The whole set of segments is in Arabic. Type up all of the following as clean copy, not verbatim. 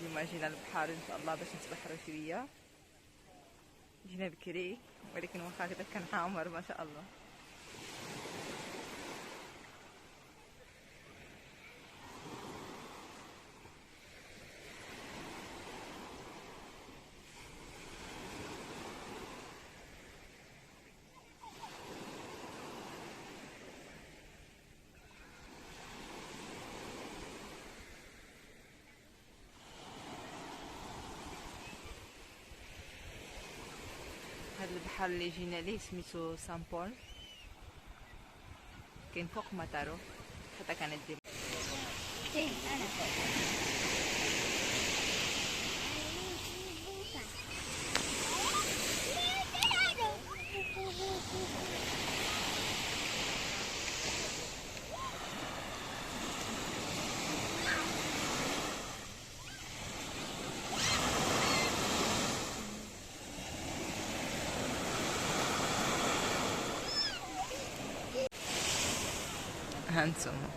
اليوم جينا للبحر ان شاء الله باش نتبحروا شويه. جينا بكري ولكن واخا هكذا كان عامر ما شاء الله. هاد البحر اللي جينا ليه سميتو سامبول، كاين فوق مطارو حتى كانت ديال هانتوما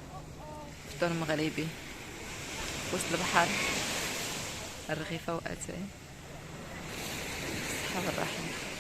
فطور مغربي وسط البحر، الرغيفة واتاي. الصحة والرحمة.